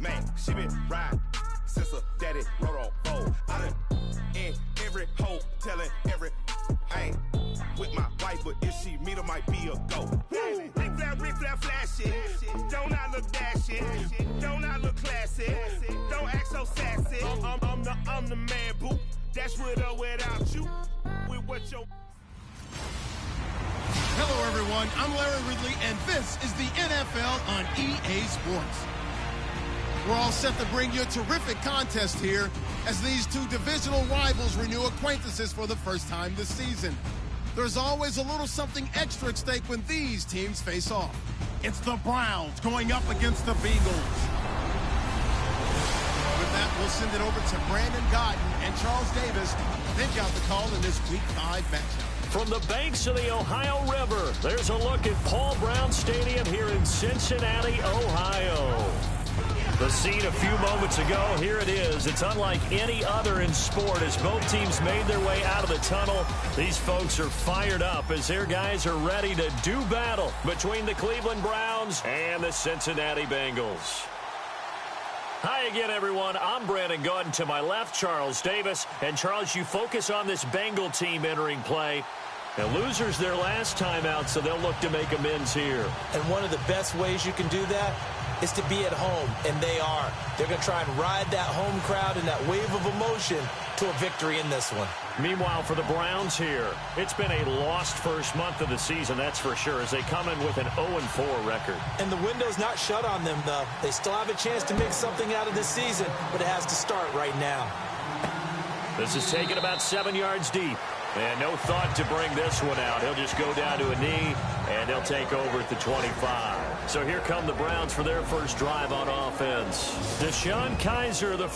Man, she been riding since her daddy rode on bold. I done in every hole, telling every I ain't with my wife, but if she meet her, might be a go. Rick flat, flashy. Don't I look dashy? Don't I look classy? Don't act so sassy. I'm the man, boo. That's with or without you. With what your. Hello, everyone. I'm Larry Ridley, and this is the NFL on EA Sports. We're all set to bring you a terrific contest here as these two divisional rivals renew acquaintances for the first time this season. There's always a little something extra at stake when these teams face off. It's the Browns going up against the Bengals. With that, we'll send it over to Brandon Godden and Charles Davis. They've got the call in this Week 5 matchup. From the banks of the Ohio River, there's a look at Paul Brown Stadium here in Cincinnati, Ohio. The scene a few moments ago, here it is. It's unlike any other in sport as both teams made their way out of the tunnel. These folks are fired up as their guys are ready to do battle between the Cleveland Browns and the Cincinnati Bengals. Hi again, everyone. I'm Brandon Godden. To my left, Charles Davis. And, Charles, you focus on this Bengal team entering play. And losers their last time out, so they'll look to make amends here. And one of the best ways you can do that is to be at home, and they are. They're going to try and ride that home crowd and that wave of emotion to a victory in this one. Meanwhile, for the Browns here, it's been a lost first month of the season, that's for sure, as they come in with an 0-4 record. And the window's not shut on them, though. They still have a chance to make something out of this season, but it has to start right now. This is taken about 7 yards deep. And no thought to bring this one out. He'll just go down to a knee, and they'll take over at the 25. So here come the Browns for their first drive on offense. DeShone Kizer, the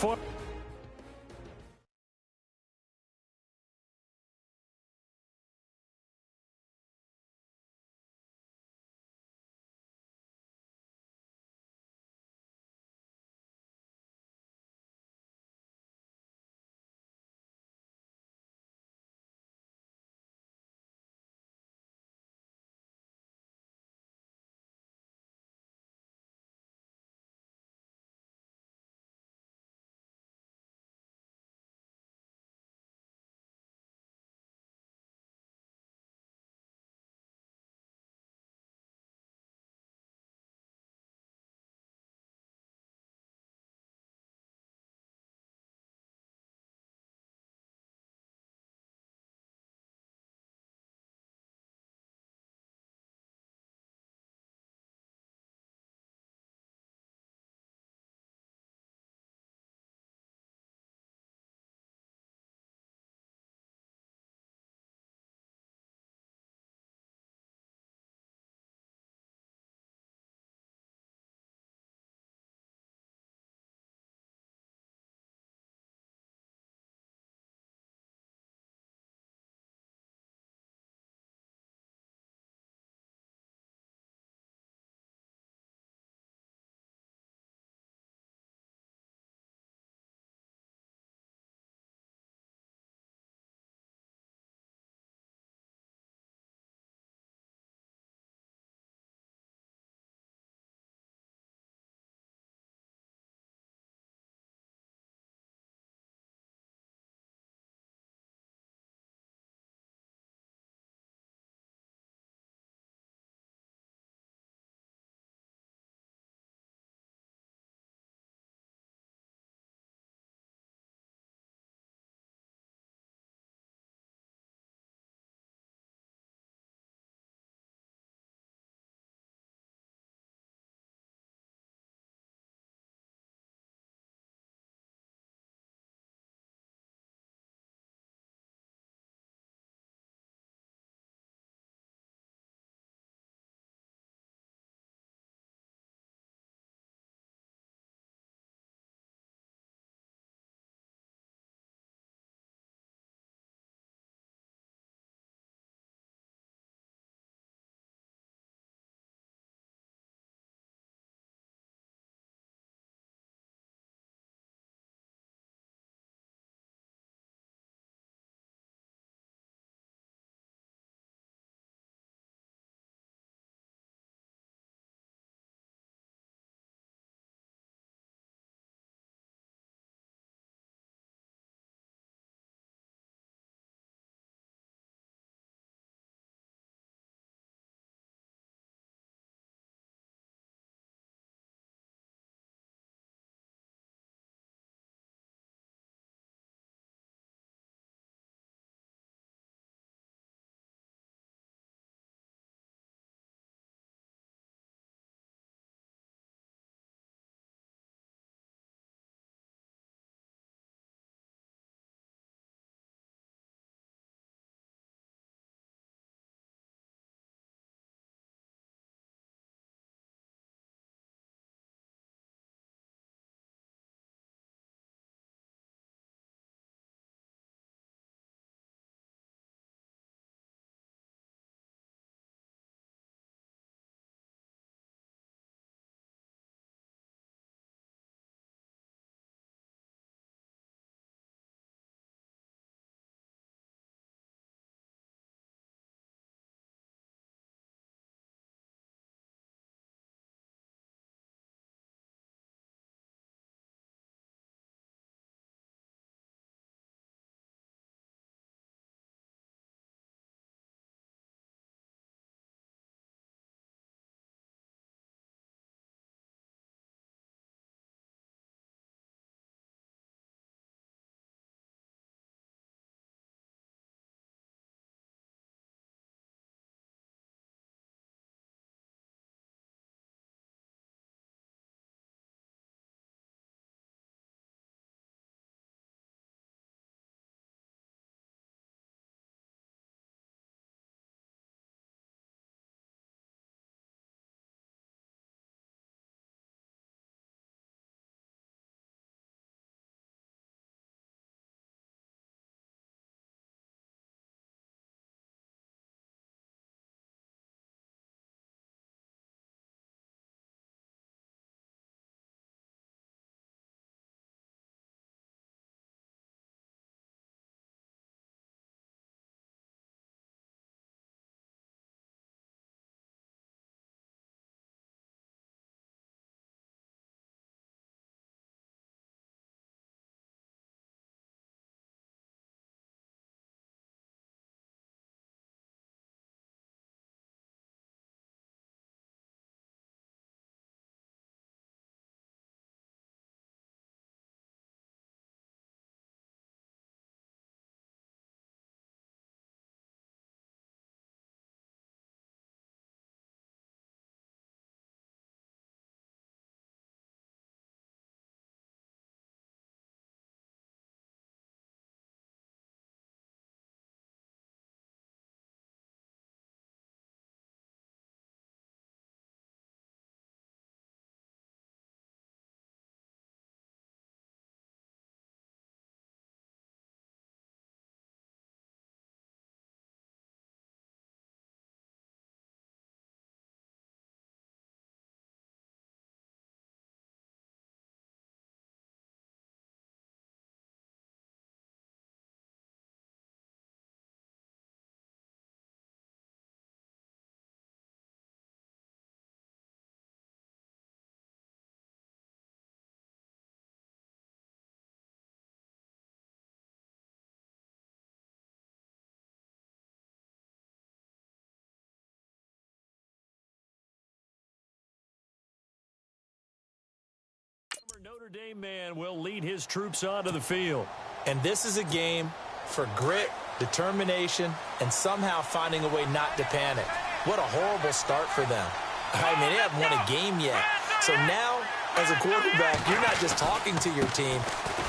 Notre Dame man will lead his troops onto the field. And this is a game for grit, determination, and somehow finding a way not to panic. What a horrible start for them. I mean, they haven't won a game yet. So now, as a quarterback, you're not just talking to your team.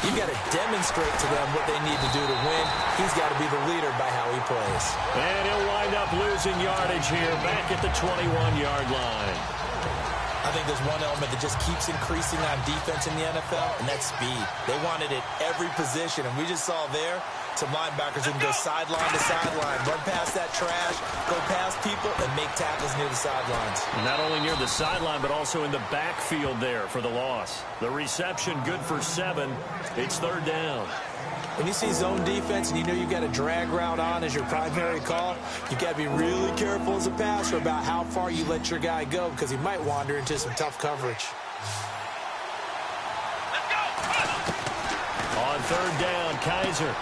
You've got to demonstrate to them what they need to do to win. He's got to be the leader by how he plays. And he'll wind up losing yardage here back at the 21-yard line. I think there's one element that just keeps increasing on defense in the NFL, and that's speed. They want it at every position, and we just saw there some linebackers who can go sideline to sideline, run past that trash, go past people, and make tackles near the sidelines. Not only near the sideline, but also in the backfield there for the loss. The reception good for 7. It's third down. When you see zone defense and you know you've got a drag route on as your primary call, you've got to be really careful as a passer about how far you let your guy go because he might wander into some tough coverage. On third down, Kaiser.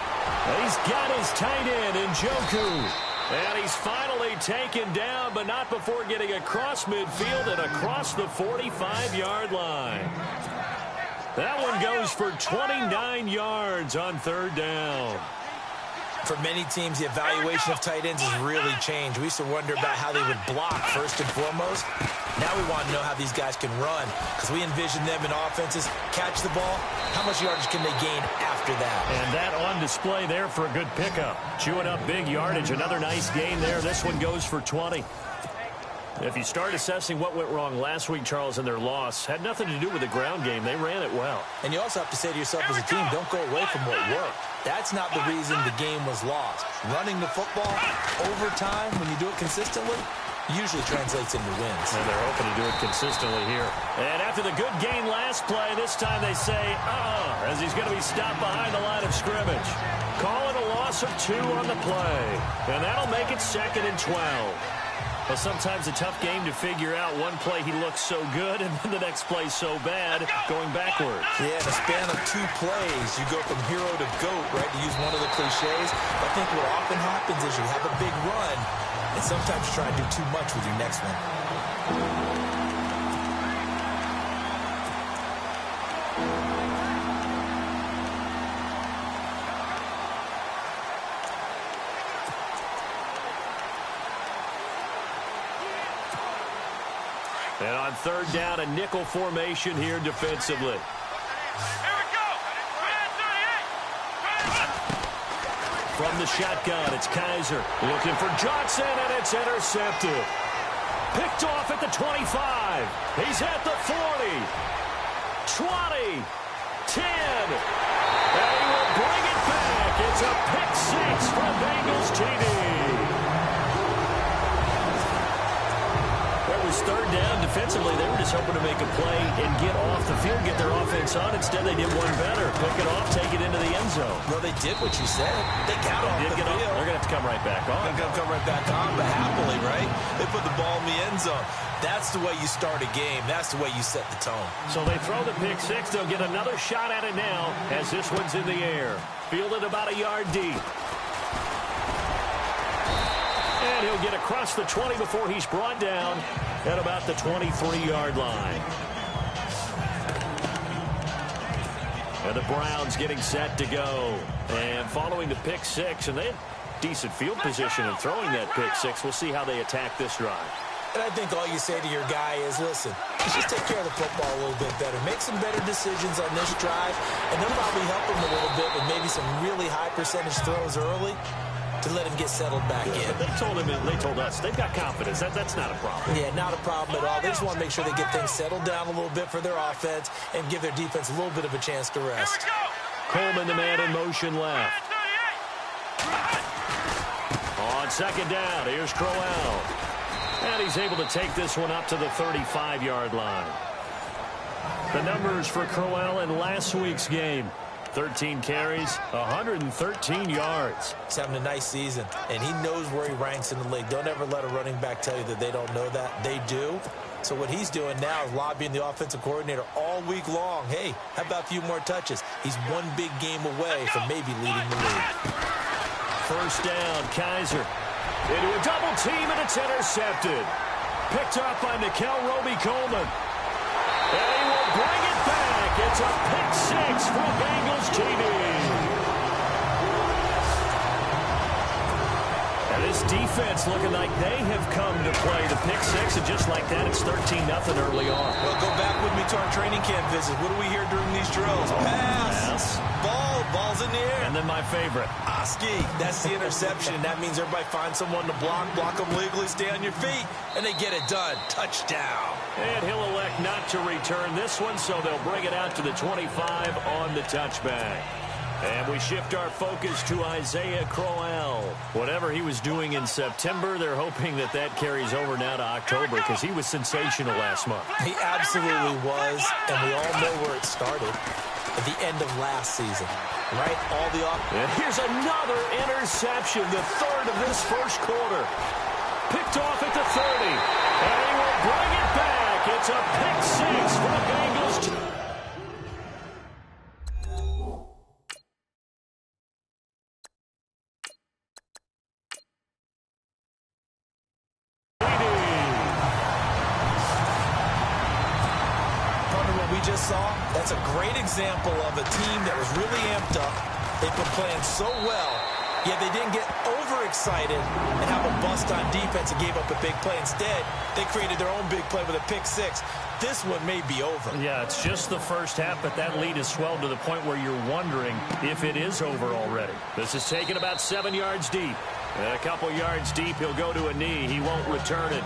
He's got his tight end in Njoku. And he's finally taken down, but not before getting across midfield and across the 45-yard line. That one goes for 29 yards on third down. For many teams, the evaluation of tight ends has really changed. We used to wonder about how they would block first and foremost. Now we want to know how these guys can run because we envision them in offenses, catch the ball. How much yardage can they gain after that? And that on display there for a good pickup. Chewing up big yardage. Another nice gain there. This one goes for 20. If you start assessing what went wrong last week, Charles, in their loss, had nothing to do with the ground game. They ran it well. And you also have to say to yourself as a team, don't go away from what worked. That's not the reason the game was lost. Running the football over time, when you do it consistently, usually translates into wins. And they're hoping to do it consistently here. And after the good gain last play, this time they say, as he's going to be stopped behind the line of scrimmage. Call it a loss of 2 on the play. And that'll make it 2nd and 12. Well, sometimes a tough game to figure out. One play he looks so good, and then the next play so bad, going backwards. Yeah, in a span of 2 plays, you go from hero to GOAT, right, to use one of the cliches. I think what often happens is you have a big run, and sometimes you try to do too much with your next one. And on third down, a nickel formation here defensively. Here we go. From the shotgun, it's Kaiser looking for Johnson, and it's intercepted. Picked off at the 25. He's at the 40. 20. 10. And he will bring it back. It's a pick 6 from Bengals TD. Third down defensively. They were just hoping to make a play and get off the field, get their offense on. Instead, they did one better. Pick it off, take it into the end zone. Well, they did what you said. They got off the field. They're going to have to come right back on. They're going to come right back on, but happily, right? They put the ball in the end zone. That's the way you start a game. That's the way you set the tone. So they throw the pick 6. They'll get another shot at it now as this one's in the air. Fielded about a yard deep. And he'll get across the 20 before he's brought down at about the 23-yard line. And the Browns getting set to go. And following the pick 6, and they had decent field position in throwing that pick 6. We'll see how they attack this drive. And I think all you say to your guy is, listen, let's just take care of the football a little bit better. Make some better decisions on this drive, and they'll probably help him a little bit with maybe some really high percentage throws early to let him get settled back in. But they told us they've got confidence. That's not a problem. Yeah, not a problem at all. They just want to make sure they get things settled down a little bit for their offense and give their defense a little bit of a chance to rest. Coleman, the man in motion left. On second down, here's Crowell. And he's able to take this one up to the 35-yard line. The numbers for Crowell in last week's game. 13 carries, 113 yards. He's having a nice season, and he knows where he ranks in the league. Don't ever let a running back tell you that they don't know that. They do. So what he's doing now is lobbying the offensive coordinator all week long. Hey, how about a few more touches? He's one big game away from maybe leading the league. First down, Kaiser. Into a double team, and it's intercepted. Picked up by Nickel Roby-Coleman. And he will bring it back back. It's a pick six for Bengals TD. And this defense looking like they have come to play the pick six, and just like that, it's 13-0 early on. Well, go back with me to our training camp visit. What do we hear during these drills? Pass. Ball's in the air. And then my favorite. Oski, that's the interception. That means everybody finds someone to block them legally, stay on your feet, and they get it done. Touchdown. And he'll elect not to return this one, so they'll bring it out to the 25 on the touchback. And we shift our focus to Isaiah Crowell. Whatever he was doing in September, they're hoping that that carries over now to October, because he was sensational last month. He absolutely was, and we all know where it started. At the end of last season, right? And here's another interception, the third of this first quarter. Picked off at the 30, and he will bring it back. It's a pick six for the Bengals. Just saw, that's a great example of a team that was really amped up. They've been playing so well, yet they didn't get overexcited and have a bust on defense and gave up a big play. Instead, they created their own big play with a pick six. This one may be over. Yeah, it's just the first half, but that lead has swelled to the point where you're wondering if it is over already. This is taken about 7 yards deep. And a couple yards deep, he'll go to a knee. He won't return it,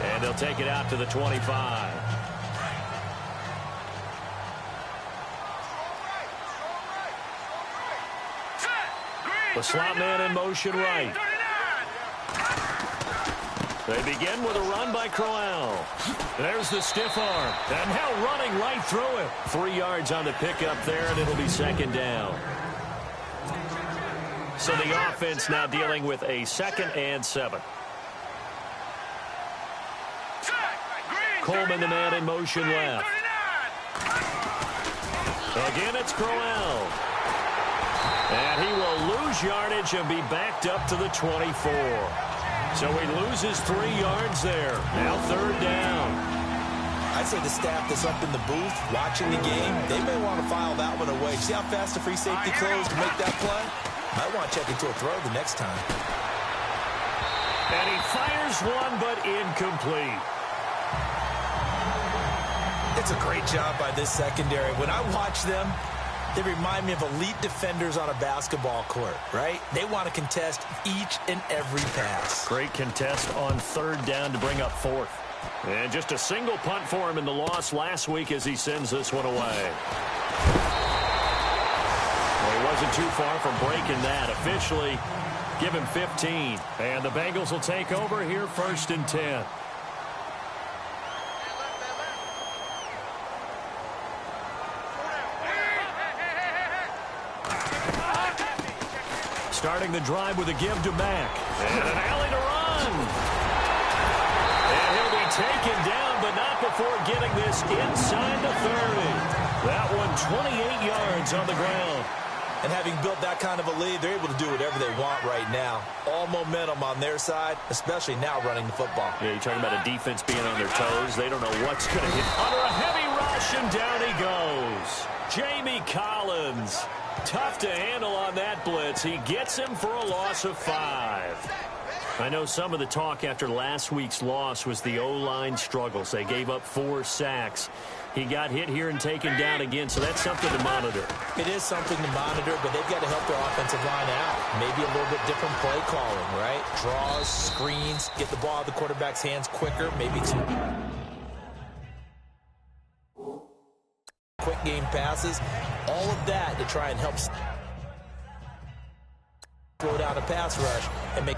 and they'll take it out to the 25. The slot man in motion right. They begin with a run by Crowell. There's the stiff arm. And now running right through it. 3 yards on the pickup there, and it'll be second down. So the offense now dealing with a 2nd and 7. Coleman, the man in motion left. Again, it's Crowell. And he will lose yardage and be backed up to the 24. So he loses 3 yards there. Now 3rd down. I'd say the staff that's up in the booth watching the game, they may want to file that one away. See how fast the free safety closed to make that play? Might want to check into a throw the next time. And he fires one, but incomplete. It's a great job by this secondary. When I watch them, they remind me of elite defenders on a basketball court, right? They want to contest each and every pass. Great contest on 3rd down to bring up 4th. And just a single punt for him in the loss last week as he sends this one away. Well, he wasn't too far from breaking that. Officially, give him 15. And the Bengals will take over here 1st and 10. Starting the drive with a give to Mack. And an alley to run. And he'll be taken down, but not before getting this inside the 30. That one 28 yards on the ground. And having built that kind of a lead, they're able to do whatever they want right now. All momentum on their side, especially now running the football. Yeah, you're talking about a defense being on their toes. They don't know what's going to hit. Under a heavy rush, and down he goes. Jamie Collins. Tough to handle on that blitz. He gets him for a loss of 5. I know some of the talk after last week's loss was the O-line struggles. They gave up 4 sacks. He got hit here and taken down again, so that's something to monitor. It is something to monitor, but they've got to help their offensive line out. Maybe a little bit different play calling, right? Draws, screens, get the ball out of the quarterback's hands quicker, maybe some quick game passes. All of that to try and help slow down a pass rush and make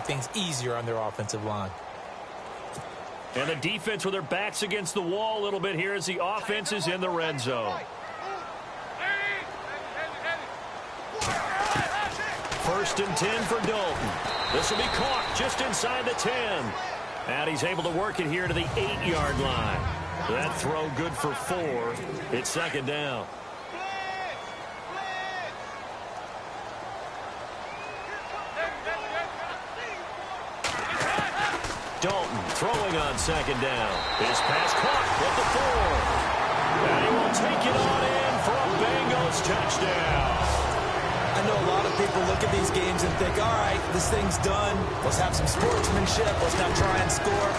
things easier on their offensive line. And the defense with their backs against the wall a little bit here as the offense is in the red zone. First and 10 for Dalton. This will be caught just inside the 10. And he's able to work it here to the 8-yard line. That throw good for 4. It's second down. Dalton throwing on second down. His pass caught with the 4. And he will take it on in for a Bengals touchdown. I know a lot of people look at these games and think, all right, this thing's done. Let's have some sportsmanship. Let's not try and score.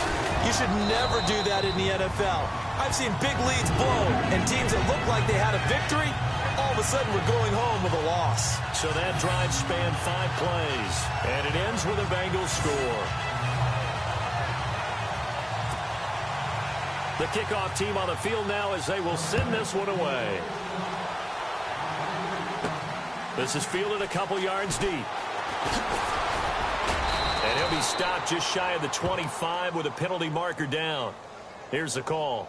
You should never do that in the NFL. I've seen big leads blown, and teams that look like they had a victory, all of a sudden we're going home with a loss. So that drive spanned 5 plays, and it ends with a Bengals score. The kickoff team on the field now as they will send this one away. This is fielded a couple yards deep. And he'll be stopped just shy of the 25 with a penalty marker down. Here's the call.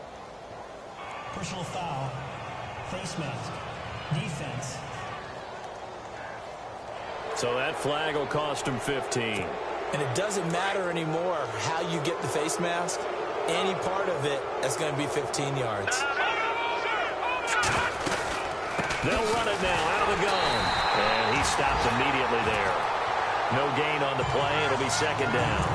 Personal foul. Face mask. Defense. So that flag will cost him 15. And it doesn't matter anymore how you get the face mask. Any part of it is going to be 15 yards. They'll run it now out of the gun. And he stopped immediately there. No gain on the play. It'll be second down.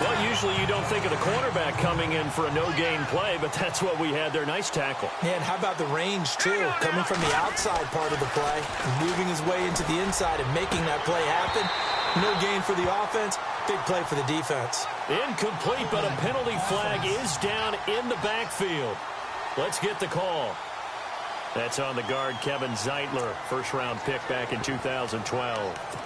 Well, usually you don't think of the cornerback coming in for a no-gain play, but that's what we had there. Nice tackle. And how about the range, too? Coming from the outside part of the play, moving his way into the inside and making that play happen. No gain for the offense. Big play for the defense. Incomplete, but a penalty flag is down in the backfield. Let's get the call. That's on the guard, Kevin Zeitler, first-round pick back in 2012.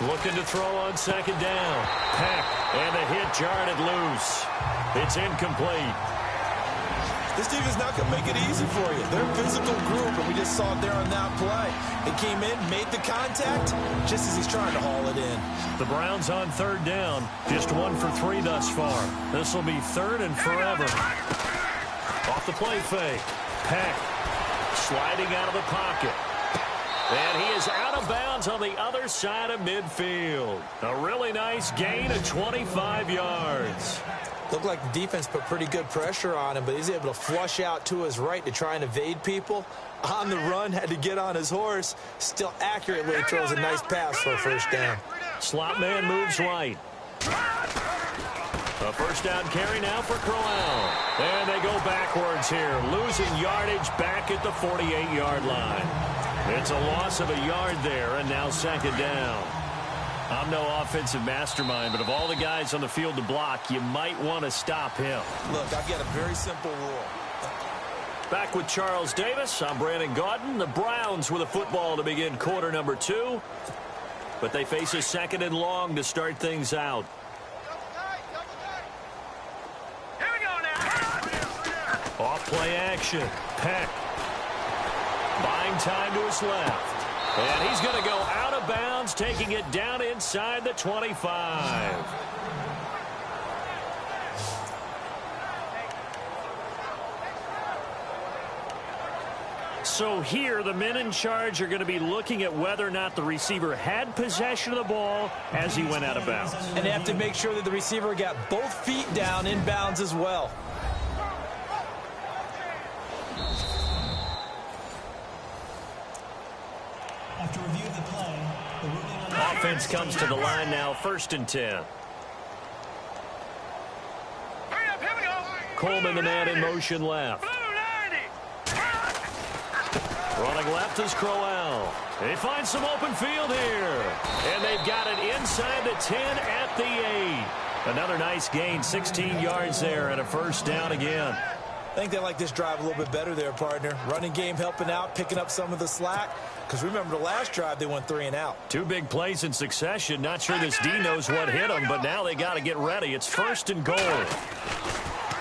Looking to throw on second down. Peck, and the hit jarred it loose. It's incomplete. This defense not going to make it easy for you. They're a physical group, and we just saw it there on that play. They came in, made the contact, just as he's trying to haul it in. The Browns on third down. Just 1 for 3 thus far. This will be third and forever. Off the play fake. Peck sliding out of the pocket. And he is out of bounds on the other side of midfield. A really nice gain of 25 yards. Looked like the defense put pretty good pressure on him, but he's able to flush out to his right to try and evade people. On the run, had to get on his horse. Still accurately throws a nice pass for a first down. Slot man moves right. A first down carry now for Crowell. And they go backwards here, losing yardage back at the 48-yard line. It's a loss of a yard there, and now second down. I'm no offensive mastermind, but of all the guys on the field to block, you might want to stop him. Look, I've got a very simple rule. Back with Charles Davis, I'm Brandon Gaudin. The Browns with a football to begin quarter number 2. But they face a second and long to start things out. Here we go now. Off play action. Peck. Buying time to his left. And he's going to go out of bounds, taking it down inside the 25. So here, the men in charge are going to be looking at whether or not the receiver had possession of the ball as he went out of bounds. And they have to make sure that the receiver got both feet down in bounds as well. After review of the play, the ruling on the Offense comes to the line now, first and 10. Hurry up, here we go. Coleman, the man in motion left. Blue 90. Running left is Crowell. They find some open field here. And they've got it inside the 10 at the 8. Another nice gain, 16 yards there and a first down again. I think they like this drive a little bit better there, partner. Running game helping out, picking up some of the slack. Because remember the last drive, they went 3 and out. 2 big plays in succession. Not sure this D knows what hit him, but now they got to get ready. It's 1st and goal.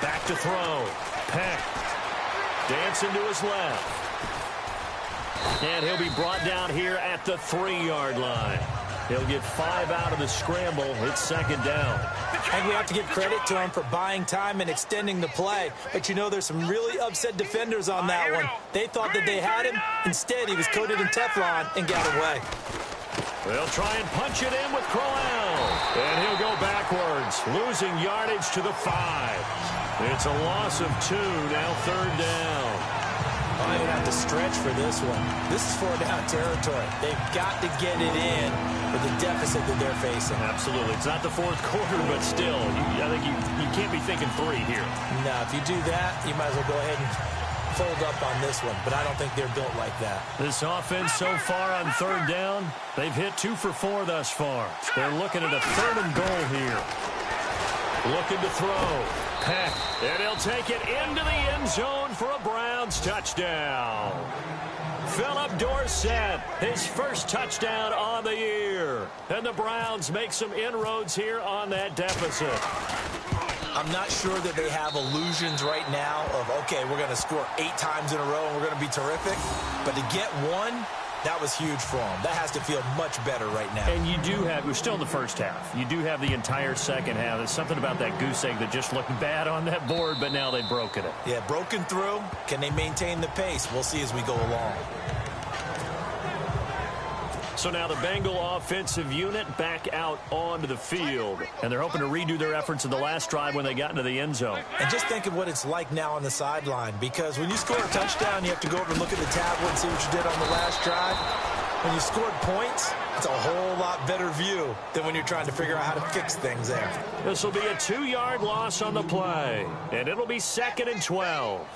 Back to throw. Peck dancing to his left. And he'll be brought down here at the 3-yard line. He'll get 5 out of the scramble. It's 2nd down. And we have to give credit to him for buying time and extending the play. But you know, there's some really upset defenders on that one. They thought that they had him. Instead, he was coated in Teflon and got away. They'll try and punch it in with Crowell. And he'll go backwards, losing yardage to the 5. It's a loss of 2, now 3rd down. They're going to have to stretch for this one. This is 4-down territory. They've got to get it in with the deficit that they're facing. Absolutely. It's not the 4th quarter, but still, I think you can't be thinking 3 here. No, if you do that, you might as well go ahead and fold up on this one. But I don't think they're built like that. This offense so far on 3rd down, they've hit 2 for 4 thus far. They're looking at a 3rd and goal here. Looking to throw. Peck. And he'll take it into the end zone for a Browns touchdown. Philip Dorsett, his first touchdown on the year. And the Browns make some inroads here on that deficit. I'm not sure that they have illusions right now of, okay, we're going to score 8 times in a row and we're going to be terrific. But to get one, that was huge for them. That has to feel much better right now. And you do have, we're still in the first half. You do have the entire second half. There's something about that goose egg that just looked bad on that board, but now they've broken it. Yeah, broken through. Can they maintain the pace? We'll see as we go along. So now the Bengal offensive unit back out onto the field. And they're hoping to redo their efforts in the last drive when they got into the end zone. And just think of what it's like now on the sideline. Because when you score a touchdown, you have to go over and look at the tablet and see what you did on the last drive. When you scored points, it's a whole lot better view than when you're trying to figure out how to fix things there. This will be a 2-yard loss on the play. And it'll be 2nd and 12.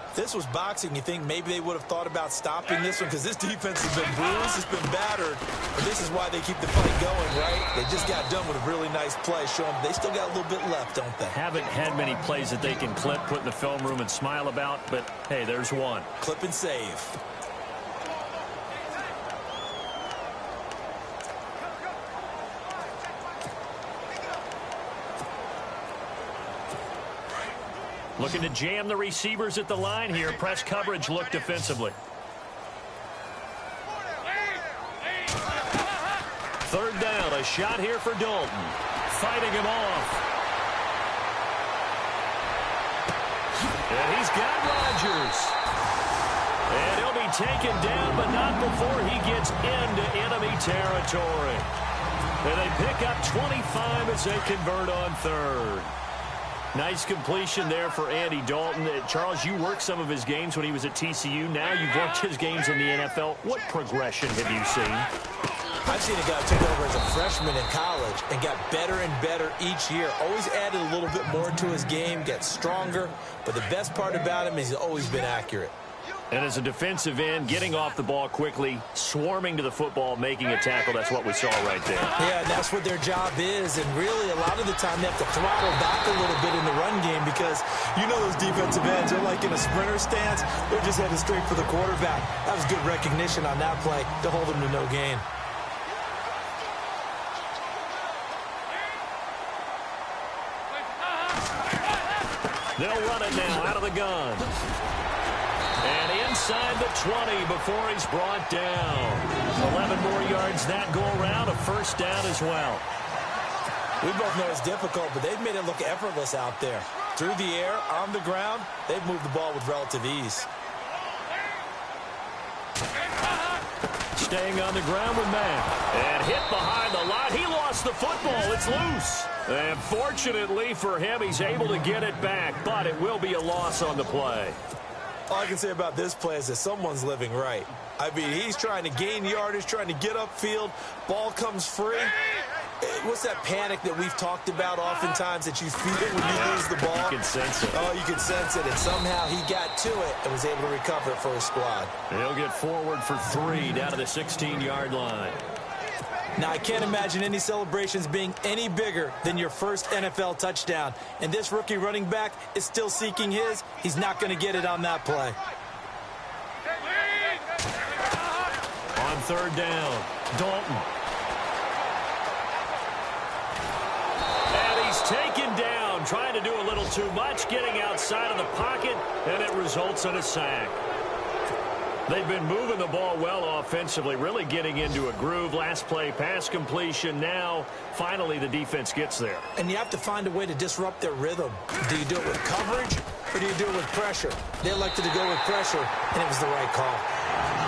If this was boxing, you think maybe they would have thought about stopping this one because this defense has been bruised, it's been battered. But this is why they keep the fight going, right? They just got done with a really nice play, showing they still got a little bit left, don't they? Haven't had many plays that they can clip, put in the film room, and smile about, but hey, there's one. Clip and save. Looking to jam the receivers at the line here. Press coverage look defensively. 3rd down. A shot here for Dalton. Fighting him off. And he's got Rodgers. And he'll be taken down, but not before he gets into enemy territory. And they pick up 25 as they convert on 3rd. Nice completion there for Andy Dalton. Charles, you worked some of his games when he was at TCU. Now you've worked his games in the NFL. What progression have you seen? I've seen a guy take over as a freshman in college and got better and better each year. Always added a little bit more to his game, gets stronger. But the best part about him is he's always been accurate. And as a defensive end, getting off the ball quickly, swarming to the football, making a tackle, that's what we saw right there. Yeah, and that's what their job is. And really, a lot of the time, they have to throttle back a little bit in the run game because you know those defensive ends are like in a sprinter stance. They're just headed straight for the quarterback. That was good recognition on that play to hold them to no gain. They'll run it now out of the gun. And inside the 20 before he's brought down. 11 more yards that go around, a 1st down as well. We both know it's difficult, but they've made it look effortless out there. Through the air, on the ground, they've moved the ball with relative ease. Staying on the ground with Matt. And hit behind the line. He lost the football. It's loose. And fortunately for him, he's able to get it back, but it will be a loss on the play. All I can say about this play is that someone's living right. I mean, he's trying to gain yardage, trying to get upfield. Ball comes free. What's that panic that we've talked about oftentimes that you feel when you lose the ball? You can sense it. Oh, you can sense it. And somehow he got to it and was able to recover it for his squad. He'll get forward for 3 down to the 16-yard line. Now, I can't imagine any celebrations being any bigger than your first NFL touchdown. And this rookie running back is still seeking his. He's not going to get it on that play. third down. Dalton. And he's taken down, trying to do a little too much, getting outside of the pocket, and it results in a sack. They've been moving the ball well offensively, really getting into a groove. Last play, pass completion. Now, finally, the defense gets there. And you have to find a way to disrupt their rhythm. Do you do it with coverage, or do you do it with pressure? They elected to go with pressure, and it was the right call.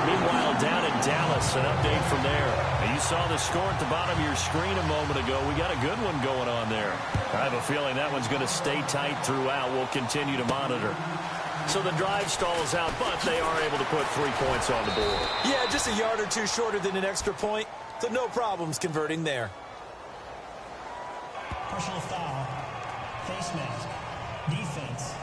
Meanwhile, down in Dallas, an update from there. Now, you saw the score at the bottom of your screen a moment ago. We got a good one going on there. I have a feeling that one's going to stay tight throughout. We'll continue to monitor. So the drive stalls out, but they are able to put 3 points on the board. Yeah, just a yard or two shorter than an extra point, so no problems converting there. Personal foul. Face mask. Defense.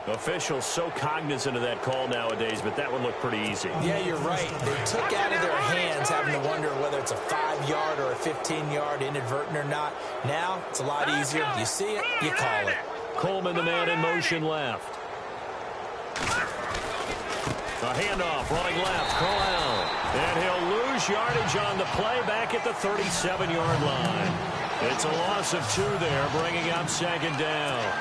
Officials so cognizant of that call nowadays, but that one looked pretty easy. Yeah, you're right. They took out of their hands having to wonder whether it's a 5-yard or a 15-yard, inadvertent or not. Now, it's a lot easier. You see it, you call it. Coleman, the man in motion left. A handoff, running left, Corral. And he'll lose yardage on the play back at the 37-yard line. It's a loss of 2 there, bringing up second down.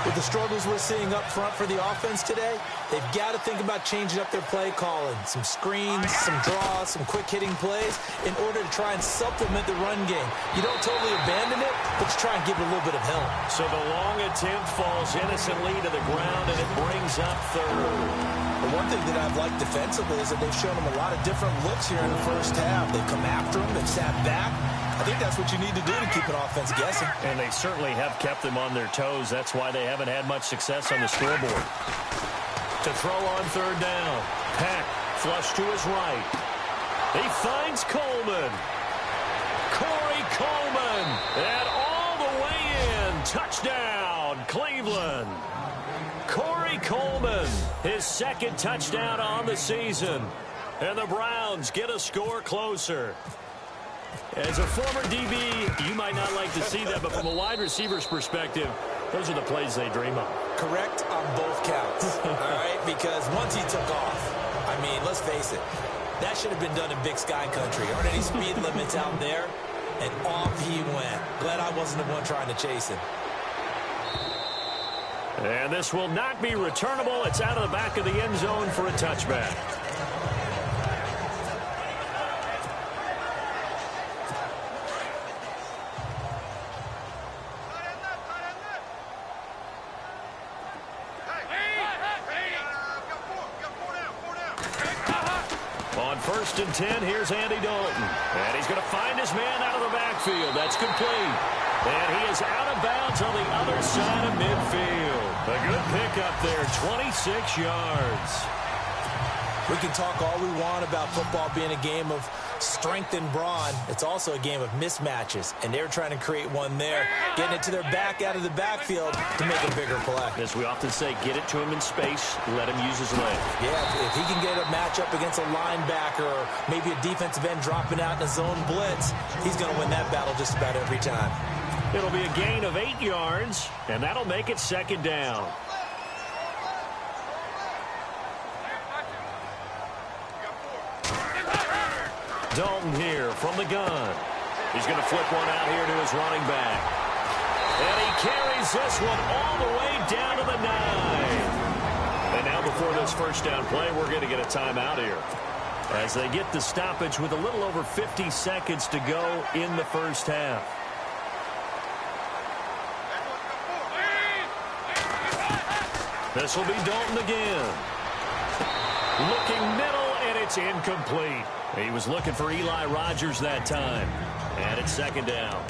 With the struggles we're seeing up front for the offense today, they've got to think about changing up their play calling. Some screens, some draws, some quick-hitting plays in order to try and supplement the run game. You don't totally abandon it, but you try and give it a little bit of help. So the long attempt falls innocently to the ground, and it brings up third. The one thing that I've liked defensively is that they've shown them a lot of different looks here in the first half. They've come after them, they've sat back. I think that's what you need to do to keep an offense guessing. And they certainly have kept them on their toes. That's why they haven't had much success on the scoreboard. To throw on third down. Peck, flush to his right. He finds Coleman. Corey Coleman. And all the way in. Touchdown, Cleveland. Corey Coleman, his second touchdown on the season. And the Browns get a score closer. As a former DB, you might not like to see that, but from a wide receiver's perspective, those are the plays they dream of. Correct on both counts, all right? Because once he took off, I mean, let's face it, that should have been done in Big Sky country. Aren't any speed limits out there? And off he went. Glad I wasn't the one trying to chase him. And this will not be returnable. It's out of the back of the end zone for a touchback. On 1st and 10, here's Andy Dalton. And he's going to find his man out of the backfield. That's complete. And he is out of bounds on the other side of midfield. A good pickup there, 26 yards. We can talk all we want about football being a game of strength and brawn. It's also a game of mismatches, and they're trying to create one there, getting it to their back out of the backfield to make a bigger play. As we often say, get it to him in space, let him use his leg. Yeah, if he can get a matchup against a linebacker or maybe a defensive end dropping out in a zone blitz, he's going to win that battle just about every time. It'll be a gain of 8 yards, and that'll make it second down. Dalton here from the gun. He's going to flip one out here to his running back. And he carries this one all the way down to the 9. And now before this first down play, we're going to get a timeout here. As they get the stoppage with a little over 50 seconds to go in the first half. This will be Dalton again. Looking middle, and it's incomplete. He was looking for Eli Rogers that time. And it's second down.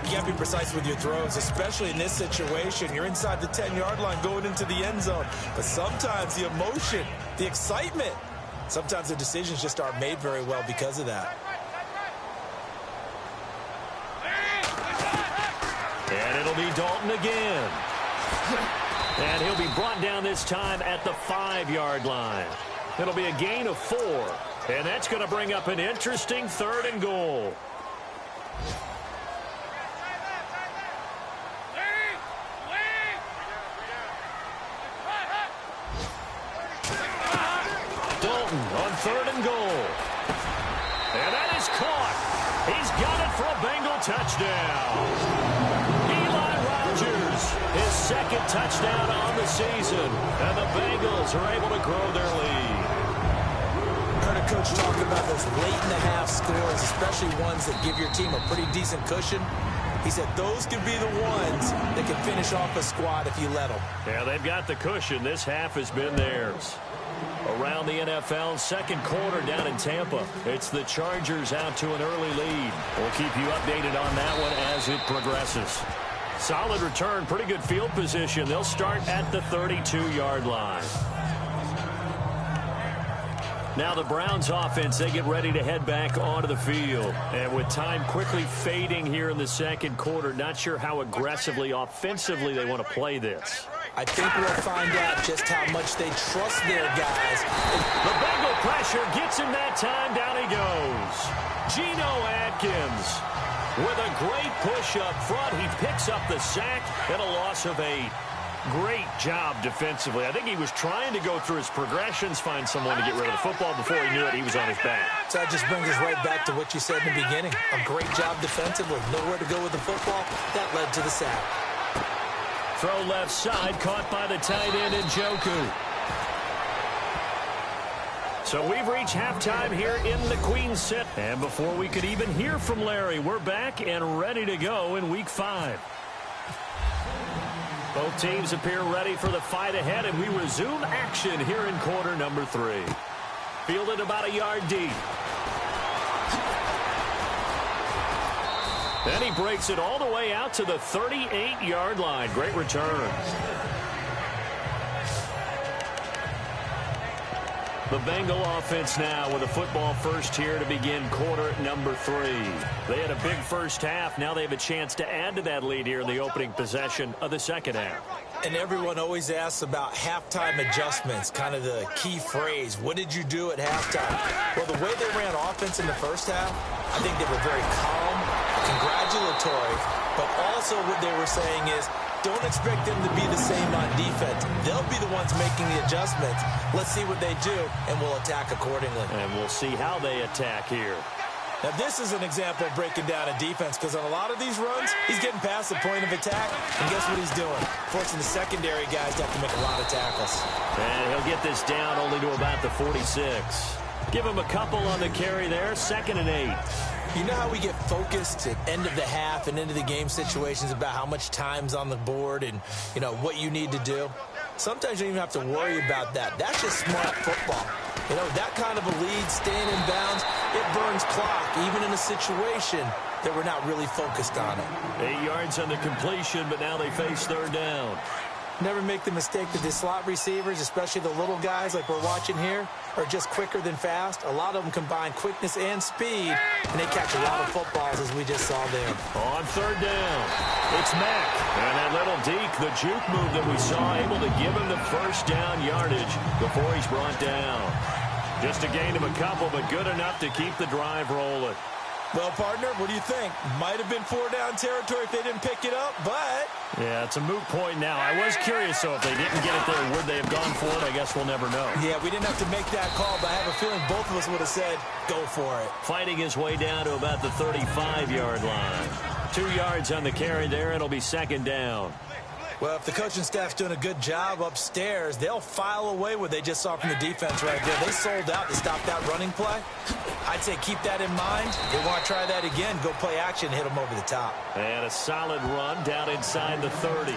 You got to be precise with your throws, especially in this situation. You're inside the 10-yard line going into the end zone. But sometimes the emotion, the excitement, sometimes the decisions just aren't made very well because of that. And it'll be Dalton again. And he'll be brought down this time at the 5-yard line. It'll be a gain of 4. And that's going to bring up an interesting 3rd and goal. Dalton on 3rd touchdown. Eli Rogers, his second touchdown on the season. And the Bengals are able to grow their lead. Heard a coach talk about those late-in-the-half scores, especially ones that give your team a pretty decent cushion. He said those could be the ones that can finish off a squad if you let them. Yeah, they've got the cushion. This half has been theirs. Around the NFL, second quarter down in Tampa. It's the Chargers out to an early lead. We'll keep you updated on that one as it progresses. Solid return, pretty good field position. They'll start at the 32-yard line. Now the Browns offense, they get ready to head back onto the field. And with time quickly fading here in the second quarter, not sure how aggressively, offensively they want to play this. I think we'll find out just how much they trust their guys. The Bengal pressure gets him that time. Down he goes. Geno Atkins with a great push up front. He picks up the sack and a loss of 8. Great job defensively. I think he was trying to go through his progressions, find someone to get rid of the football. Before he knew it, he was on his back. So that just brings us right back to what you said in the beginning. A great job defensively. Nowhere to go with the football. That led to the sack. Throw left side, caught by the tight end Njoku. So we've reached halftime here in the Queen City. And before we could even hear from Larry, we're back and ready to go in Week 5. Both teams appear ready for the fight ahead, and we resume action here in quarter number 3. Fielded about a yard deep. Then he breaks it all the way out to the 38-yard line. Great return. The Bengal offense now with a football first here to begin quarter number 3. They had a big first half. Now they have a chance to add to that lead here in the opening possession of the second half. And everyone always asks about halftime adjustments, kind of the key phrase. What did you do at halftime? Well, the way they ran offense in the first half, I think they were very calm, congratulatory, but also what they were saying is, don't expect them to be the same on defense. They'll be the ones making the adjustments. Let's see what they do, and we'll attack accordingly. And we'll see how they attack here. Now, this is an example of breaking down a defense, because on a lot of these runs, he's getting past the point of attack, and guess what he's doing? Forcing the secondary guys to have to make a lot of tackles. And he'll get this down only to about the 46. Give him a couple on the carry there, 2nd and 8. You know how we get focused at end of the half and into the game situations about how much time's on the board and, you know, what you need to do? Sometimes you don't even have to worry about that. That's just smart football. You know, that kind of a lead, staying in bounds, it burns clock, even in a situation that we're not really focused on it. 8 yards on the completion, but now they face third down. Never make the mistake that the slot receivers, especially the little guys like we're watching here, are just quicker than fast. A lot of them combine quickness and speed, and they catch a lot of footballs, as we just saw there. On third down, it's Mack. And that little deke, the juke move that we saw, able to give him the first down yardage before he's brought down. Just a gain of a couple, but good enough to keep the drive rolling. Well, partner, what do you think? Might have been 4-down territory if they didn't pick it up, but... Yeah, it's a moot point now. I was curious, so if they didn't get it there, would they have gone for it? I guess we'll never know. Yeah, we didn't have to make that call, but I have a feeling both of us would have said, go for it. Fighting his way down to about the 35-yard line. 2 yards on the carry there. It'll be 2nd down. Well, if the coaching staff's doing a good job upstairs, they'll file away what they just saw from the defense right there. They sold out to stop that running play. I'd say keep that in mind. If they want to try that again, go play action, hit them over the top. And a solid run down inside the 30.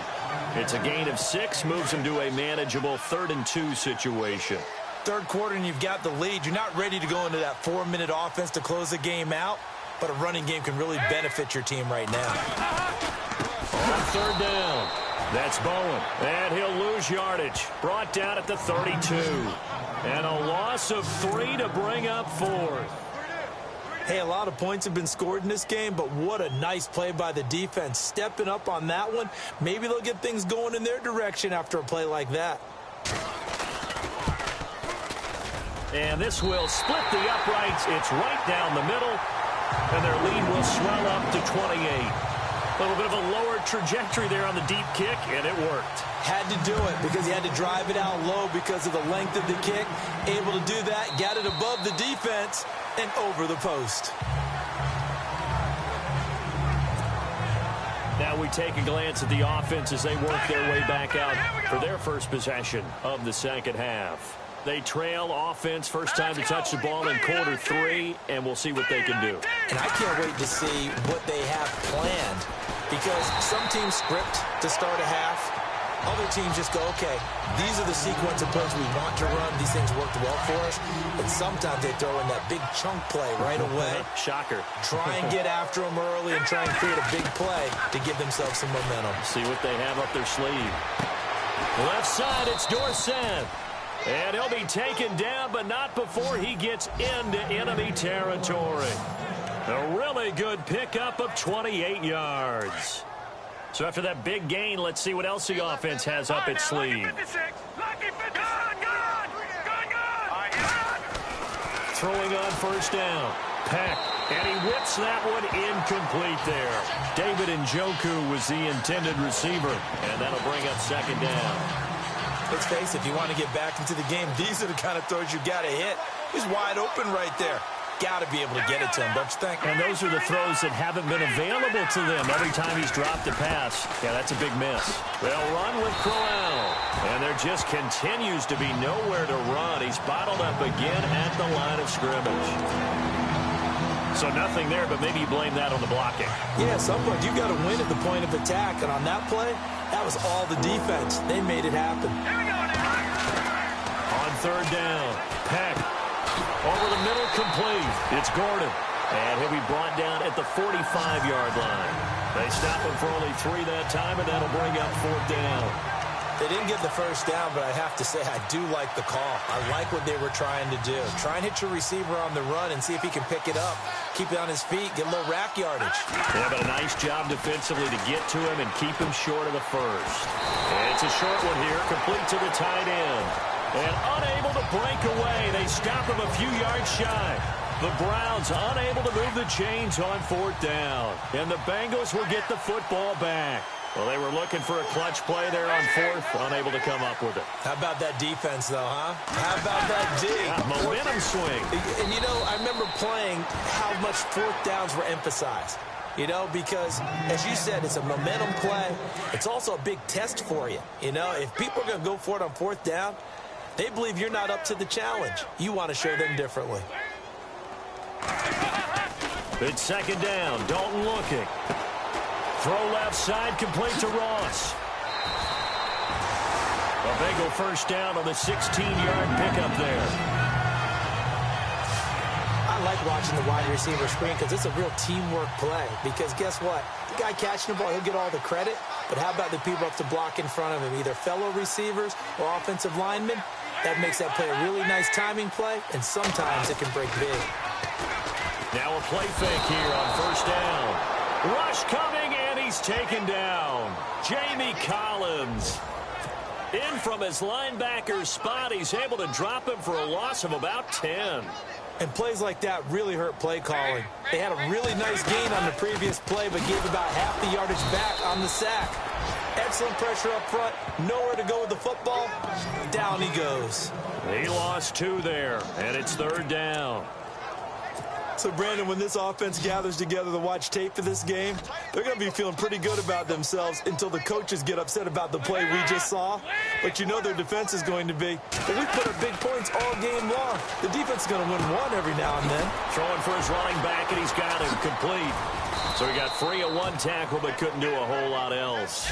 It's a gain of 6, moves them to a manageable 3rd and 2 situation. Third quarter and you've got the lead. You're not ready to go into that 4-minute offense to close the game out, but a running game can really benefit your team right now. On third down. That's Bowen, and he'll lose yardage. Brought down at the 32. And a loss of 3 to bring up 4th. Hey, a lot of points have been scored in this game, but what a nice play by the defense. Stepping up on that one. Maybe they'll get things going in their direction after a play like that. And this will split the uprights. It's right down the middle, and their lead will swell up to 28. A little bit of a lower trajectory there on the deep kick, and it worked. Had to do it because he had to drive it out low because of the length of the kick. Able to do that, got it above the defense, and over the post. Now we take a glance at the offense as they work their way back out for their first possession of the second half. They trail offense, first time to touch the ball in quarter 3, and we'll see what they can do. And I can't wait to see what they have planned, because some teams script to start a half. Other teams just go, okay, these are the sequence of plays we want to run. These things worked well for us. And sometimes they throw in that big chunk play right away. Shocker. Try and get after them early and try and create a big play to give themselves some momentum. See what they have up their sleeve. Left side, it's Dorsett. And he'll be taken down, but not before he gets into enemy territory. A really good pickup of 28 yards. So after that big gain, let's see what else the offense has up its sleeve. Throwing on first down. Peck, and he whips that one incomplete there. David Njoku was the intended receiver, and that'll bring up second down. Let's face it, if you want to get back into the game, these are the kind of throws you got to hit. He's wide open right there. Got to be able to get it to him, don't you think? And those are the throws that haven't been available to them every time he's dropped a pass. Yeah, that's a big miss. They'll run with Crowell. And there just continues to be nowhere to run. He's bottled up again at the line of scrimmage. So nothing there, but maybe you blame that on the blocking. Yeah, at some point, you've got to win at the point of attack. And on that play, that was all the defense. They made it happen. On third down, Peck. Over the middle, complete. It's Gordon. And he'll be brought down at the 45-yard line. They stop him for only 3 that time, and that'll bring up fourth down. They didn't get the first down, but I have to say I do like the call. I like what they were trying to do. Try and hit your receiver on the run and see if he can pick it up. Keep it on his feet, get a little rack yardage. Yeah, but a nice job defensively to get to him and keep him short of the first. And it's a short one here, complete to the tight end. And unable to break away. They stop him a few yards shy. The Browns unable to move the chains on fourth down. And the Bengals will get the football back. Well, they were looking for a clutch play there on fourth, unable to come up with it. How about that defense, though, huh? How about that D? Momentum swing. And, you know, I remember playing how much fourth downs were emphasized. You know, because, as you said, it's a momentum play. It's also a big test for you. You know, if people are going to go for it on fourth down, they believe you're not up to the challenge. You want to show them differently. It's second down. Dalton looking. Throw left side, complete to Ross. A Bengal first down on the 16-yard pickup there. I like watching the wide receiver screen because it's a real teamwork play. Because guess what? The guy catching the ball, he'll get all the credit. But how about the people up to block in front of him, either fellow receivers or offensive linemen? That makes that play a really nice timing play, and sometimes it can break big. Now a play fake here on first down. Rush coming, and he's taken down. Jamie Collins. In from his linebacker spot, he's able to drop him for a loss of about 10. And plays like that really hurt play calling. They had a really nice gain on the previous play, but gave about half the yardage back on the sack. Excellent pressure up front. Nowhere to go with the football. Down he goes. He lost 2 there, and it's third down. So, Brandon, when this offense gathers together to watch tape for this game, they're going to be feeling pretty good about themselves until the coaches get upset about the play we just saw. But you know their defense is going to be, but we put up big points all game long. The defense is going to win one every now and then. Throwing for his running back, and he's got him complete. So he got free of 1 tackle, but couldn't do a whole lot else.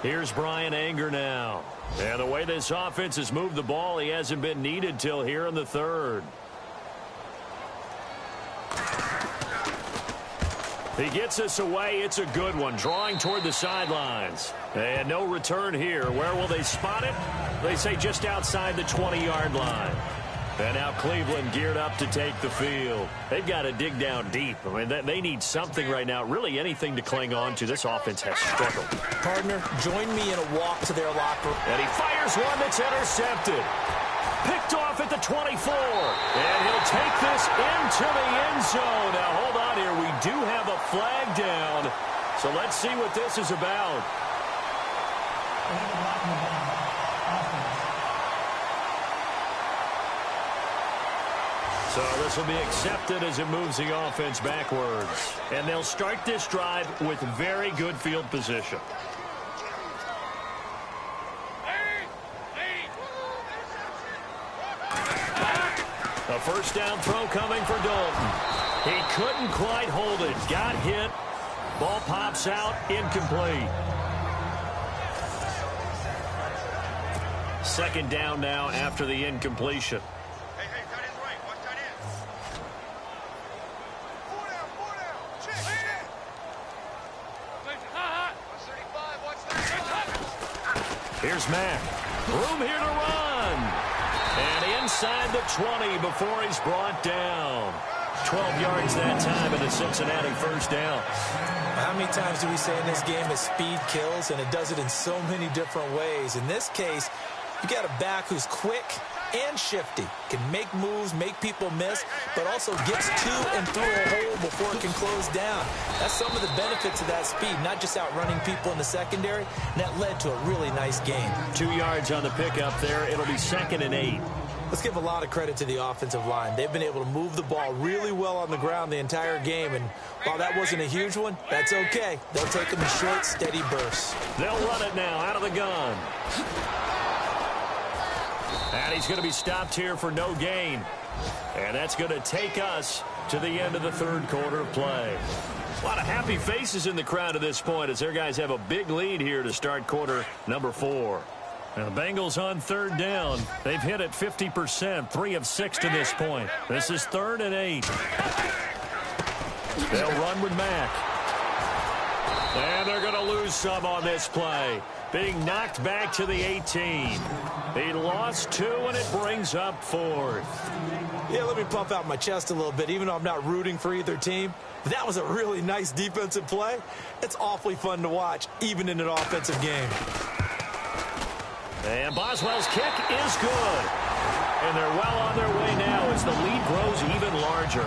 Here's Brian Anger now. And the way this offense has moved the ball, he hasn't been needed till here in the third. He gets us away. It's a good one. Drawing toward the sidelines. And no return here. Where will they spot it? They say just outside the 20-yard line. And now Cleveland geared up to take the field. They've got to dig down deep. I mean, they need something right now, really anything to cling on to. This offense has struggled. Partner, join me in a walk to their locker room. And he fires one that's intercepted. Picked off at the 24. And he'll take this into the end zone. Now, hold on here. We do have a flag down. So let's see what this is about. So this will be accepted as it moves the offense backwards. And they'll start this drive with very good field position. A first down throw coming for Dalton. He couldn't quite hold it. Got hit. Ball pops out. Incomplete. Second down now after the incompletion. Here's Mack. Room here to run. And inside the 20 before he's brought down. 12 yards that time and a Cincinnati first down. How many times do we say in this game that speed kills, and it does it in so many different ways? In this case, you got a back who's quick and shifty, can make moves, make people miss, but also gets to and through a hole before it can close down. That's some of the benefits of that speed, not just outrunning people in the secondary, and that led to a really nice game. 2 yards on the pickup there. It'll be 2nd and 8. Let's give a lot of credit to the offensive line. They've been able to move the ball really well on the ground the entire game, and while that wasn't a huge one, that's okay. They'll take them in short, steady bursts. They'll run it now out of the gun. And he's going to be stopped here for no gain. And that's going to take us to the end of the third quarter of play. A lot of happy faces in the crowd at this point as their guys have a big lead here to start quarter number 4. Now the Bengals on third down. They've hit it 50%, 3 of 6 to this point. This is 3rd and 8. They'll run with Mack. And they're going to lose some on this play. Being knocked back to the 18. He lost 2, and it brings up 4th. Yeah, let me puff out my chest a little bit, even though I'm not rooting for either team. That was a really nice defensive play. It's awfully fun to watch, even in an offensive game. And Boswell's kick is good. And they're well on their way now as the lead grows even larger.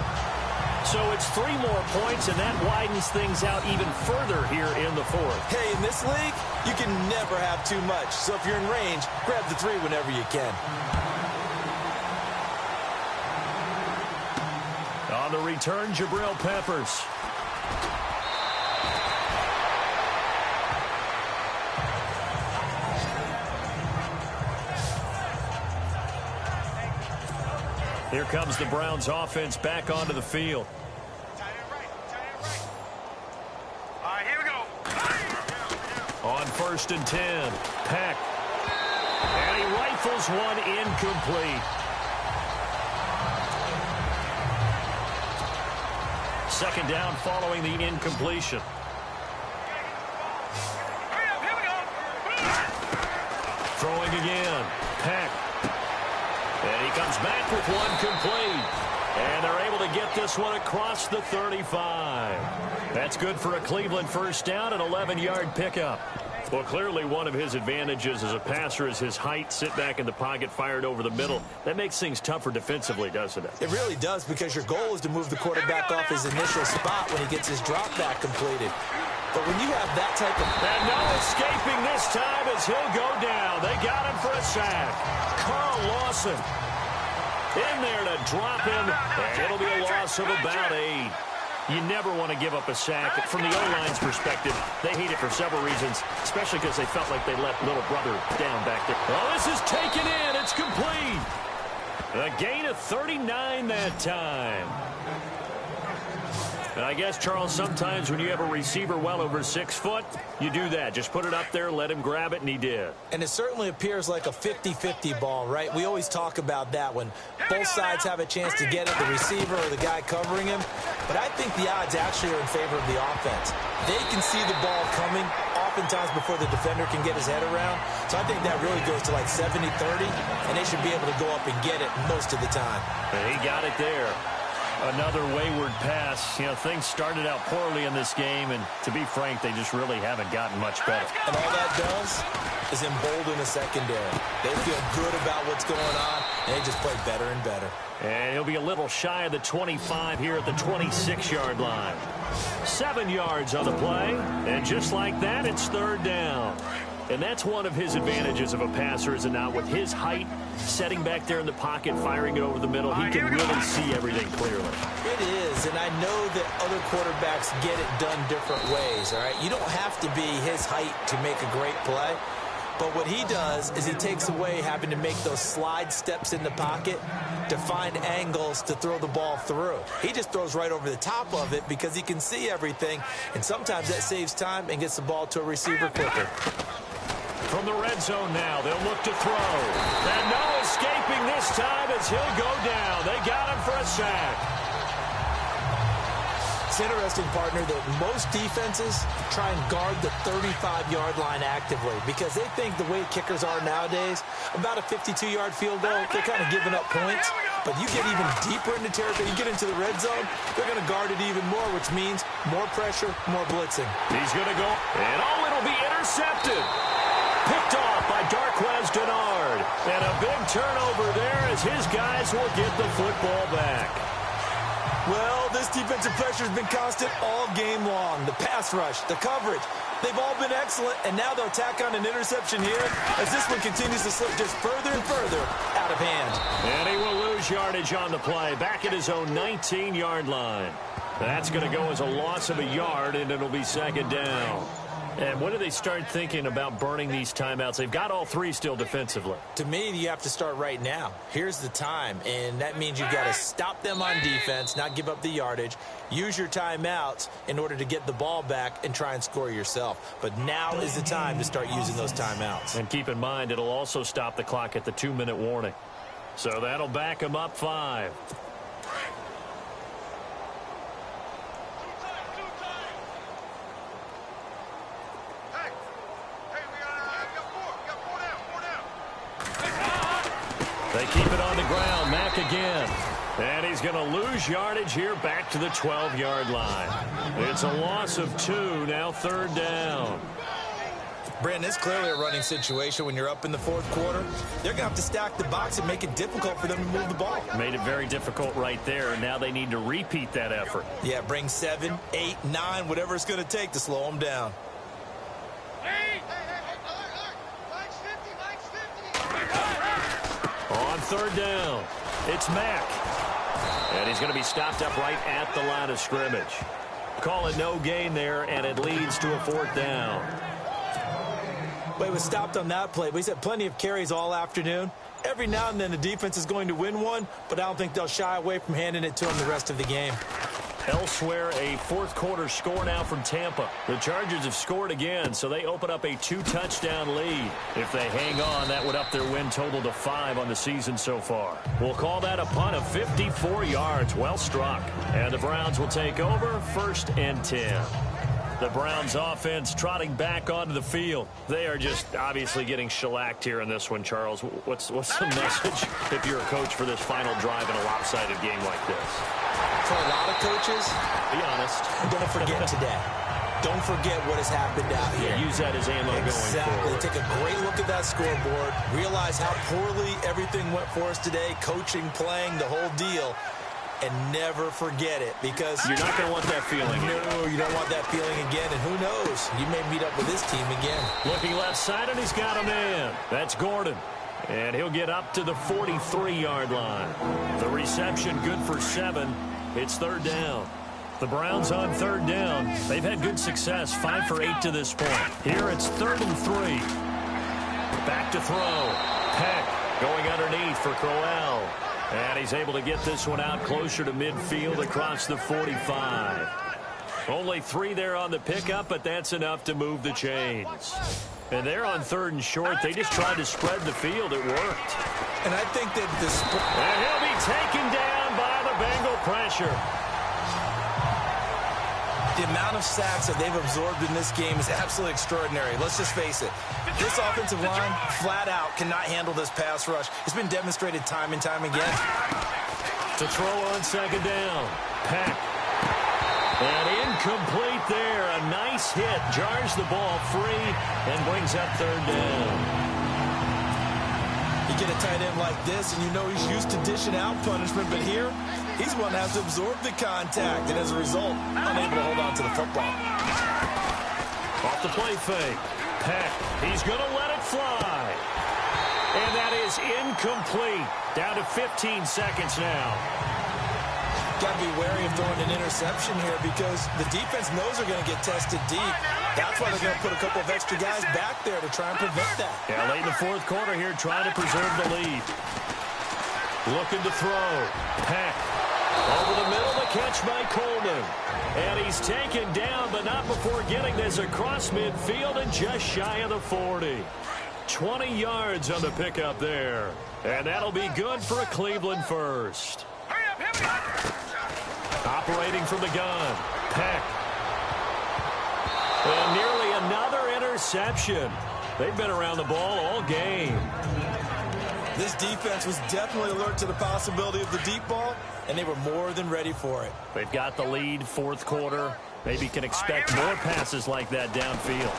So it's 3 more points, and that widens things out even further here in the 4th. Hey, in this league, you can never have too much. So if you're in range, grab the 3 whenever you can. On the return, Jabril Peppers. Here comes the Browns offense back onto the field. All right, here we go. On 1st and 10, Peck. And he rifles one incomplete. Second down following the incompletion. Here we go. Throwing again, Peck. And he comes back with one complete. And they're able to get this one across the 35. That's good for a Cleveland first down, an 11-yard pickup. Well, clearly one of his advantages as a passer is his height. Sit back in the pocket, fired over the middle. That makes things tougher defensively, doesn't it? It really does, because your goal is to move the quarterback off his initial spot when he gets his drop back completed. But when you have that type of... And no escaping this time as he'll go down. They got him for a sack. Carl Lawson in there to drop him, and it'll be a loss of about 8. You never want to give up a sack. From the O-line's perspective, they hate it for several reasons, especially because they felt like they let little brother down back there. Oh, this is taken in. It's complete. A gain of 39 that time. And I guess, Charles, sometimes when you have a receiver well over 6 foot, you do that. Just put it up there, let him grab it, and he did. And it certainly appears like a 50-50 ball, right? We always talk about that when both sides have a chance to get it, the receiver or the guy covering him. But I think the odds actually are in favor of the offense. They can see the ball coming oftentimes before the defender can get his head around. So I think that really goes to like 70-30, and they should be able to go up and get it most of the time. And he got it there. Another wayward pass. You know, things started out poorly in this game, and to be frank, they just really haven't gotten much better. And all that does is embolden the secondary. They feel good about what's going on, and they just play better and better. And he'll be a little shy of the 25 here at the 26-yard line. 7 yards on the play, and just like that, it's 3rd down. And that's one of his advantages of a passer, is it not? With his height, setting back there in the pocket, firing it over the middle, he can really see everything clearly. It is, and I know that other quarterbacks get it done different ways, all right? You don't have to be his height to make a great play. But what he does is he takes away having to make those slide steps in the pocket to find angles to throw the ball through. He just throws right over the top of it because he can see everything, and sometimes that saves time and gets the ball to a receiver quicker. From the red zone now, they'll look to throw. And no escaping this time as he'll go down. They got him for a sack. It's interesting, partner, that most defenses try and guard the 35-yard line actively because they think the way kickers are nowadays, about a 52-yard field goal, they're kind of giving up points. But you get even deeper into territory, you get into the red zone, they're going to guard it even more, which means more pressure, more blitzing. He's going to go, and it'll be intercepted. Picked off by Darquez Denard. And a big turnover there as his guys will get the football back. Well, this defensive pressure has been constant all game long. The pass rush, the coverage, they've all been excellent, and now they'll tack on an interception here as this one continues to slip just further and further out of hand. And he will lose yardage on the play, back at his own 19-yard line. That's going to go as a loss of a yard, and it'll be second down. And when do they start thinking about burning these timeouts? They've got all three still defensively. To me, you have to start right now. Here's the time, and that means you've got to stop them on defense, not give up the yardage, use your timeouts in order to get the ball back and try and score yourself. But now is the time to start using those timeouts. And keep in mind, it'll also stop the clock at the 2-minute warning. So that'll back them up 5. They keep it on the ground. Mack again. And he's going to lose yardage here back to the 12-yard line. It's a loss of 2, now third down. Brandon, it's clearly a running situation when you're up in the fourth quarter. They're going to have to stack the box and make it difficult for them to move the ball. Made it very difficult right there. Now they need to repeat that effort. Yeah, bring 7, 8, 9, whatever it's going to take to slow them down. On third down, it's Mack. And he's going to be stopped up right at the line of scrimmage. Call it no gain there, and it leads to a fourth down. Well, he was stopped on that play, but he's had plenty of carries all afternoon. Every now and then the defense is going to win one, but I don't think they'll shy away from handing it to him the rest of the game. Elsewhere, a fourth-quarter score now from Tampa. The Chargers have scored again, so they open up a 2-touchdown lead. If they hang on, that would up their win total to 5 on the season so far. We'll call that a punt of 54 yards. Well struck. And the Browns will take over, 1st and 10. The Browns offense trotting back onto the field. They are just obviously getting shellacked here in this one, Charles. What's the message if you're a coach for this final drive in a lopsided game like this? For a lot of coaches, be honest, don't forget today. Don't forget what has happened out here. Yeah, use that as ammo going forward. Take a great look at that scoreboard. Realize how poorly everything went for us today. Coaching, playing, the whole deal. And never forget it, because you're not going to want that feeling. No, you don't want that feeling again. And who knows? You may meet up with this team again. Looking left side, and he's got a man. That's Gordon. And he'll get up to the 43-yard line. The reception good for 7. It's third down. The Browns on third down. They've had good success, 5 for 8 to this point. Here it's 3rd and 3. Back to throw. Peck going underneath for Crowell. And he's able to get this one out closer to midfield across the 45. Only 3 there on the pickup, but that's enough to move the chains. And they're on 3rd and short. They just tried to spread the field. It worked. And I think that and he'll be taken down by the Bengal pressure. The amount of sacks that they've absorbed in this game is absolutely extraordinary. Let's just face it. This offensive line, flat out, cannot handle this pass rush. It's been demonstrated time and time again. To throw on second down. Peck. And incomplete there. A nice hit. Jars the ball free and brings up third down. You get a tight end like this, and you know he's used to dishing out punishment, but here, he's one that has to absorb the contact, and as a result, unable to hold on to the football. Off the play fake. Peck, he's going to let it fly. And that is incomplete. Down to 15 seconds now. Got to be wary of throwing an interception here because the defense knows they're going to get tested deep. That's why they're going to put a couple of extra guys back there to try and prevent that. Yeah, late in the fourth quarter here, trying to preserve the lead. Looking to throw. Peck. Over the middle, the catch by Coleman. And he's taken down, but not before getting this across midfield and just shy of the 40. 20 yards on the pickup there. And that'll be good for a Cleveland first. Operating from the gun. Peck. And nearly another interception. They've been around the ball all game. This defense was definitely alert to the possibility of the deep ball, and they were more than ready for it. They've got the lead, fourth quarter. Maybe can expect more passes like that downfield.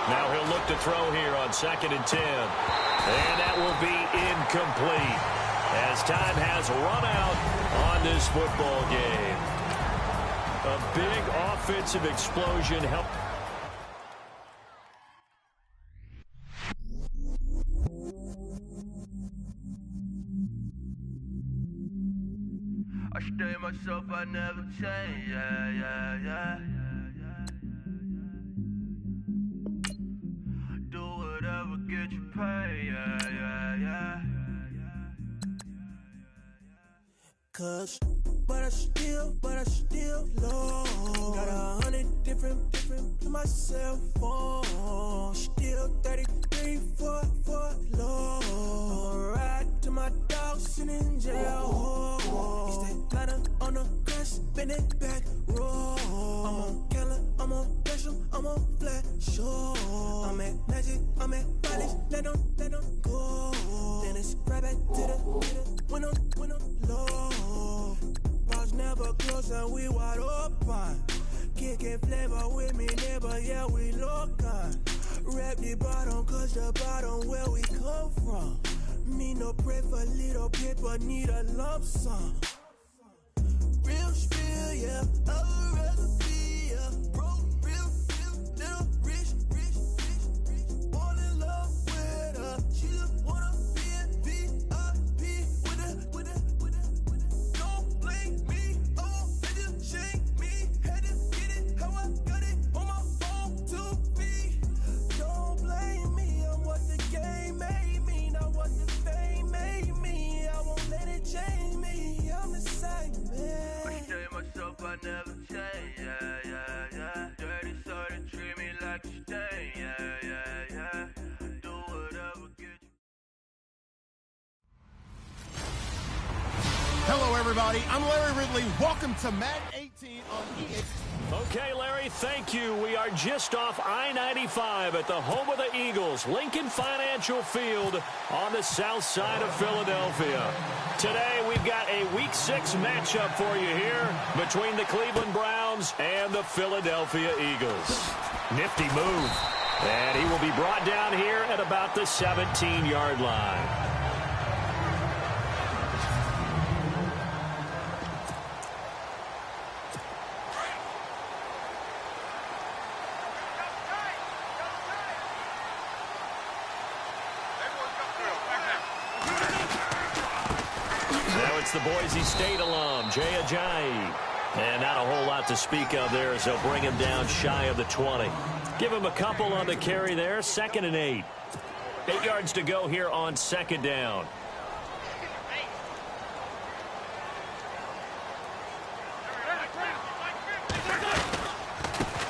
Now he'll look to throw here on 2nd and 10. And that will be incomplete as time has run out on this football game. A big offensive explosion helped. I stay myself, I never change, yeah. Do whatever, get you paid, yeah. Cause, but I still low. Got 100 different in my cell phone. Still 33 for low. I'ma ride to my dog sitting in jail. It's that glider on the grass, spin it back, roll. I'm on Keller, I'm on Bishop, I'm on Flat Shore. I'm at Magic, I'm at Balance, let them go. Then it's right back to the when I'm low. Bars never close and we wide open. Kicking flavor with me, neighbor, yeah, we local. Rap the bottom, cause the bottom where we come from. Me no pray for little paper, need a lump sum. Real spill, yeah, I'd rather be, yeah. Broke, real, little rich. Fall in love with her, she just wanna be in VIP with it. Don't blame me, oh, they just shake me. Had to get it, how I got it, on my phone to be. Don't blame me, I'm what the game made me, not what the fame made me. I won't let it change me, I'm the same man. I stay myself, I never change, yeah. Dirty so they treat me like a stain, yeah. Do whatever, get you. Hello, everybody. I'm Larry Ridley. Welcome to Madden 18 on EA. Okay, Larry, thank you. We are just off I-95 at the home of the Eagles, Lincoln Financial Field on the south side of Philadelphia. Today, we've got a Week 6 matchup for you here between the Cleveland Browns and the Philadelphia Eagles. Nifty move. And he will be brought down here at about the 17-yard line. It's the Boise State alum, Jay Ajayi. And not a whole lot to speak of there as they'll bring him down shy of the 20. Give him a couple on the carry there, 2nd and 8. 8 yards to go here on 2nd down.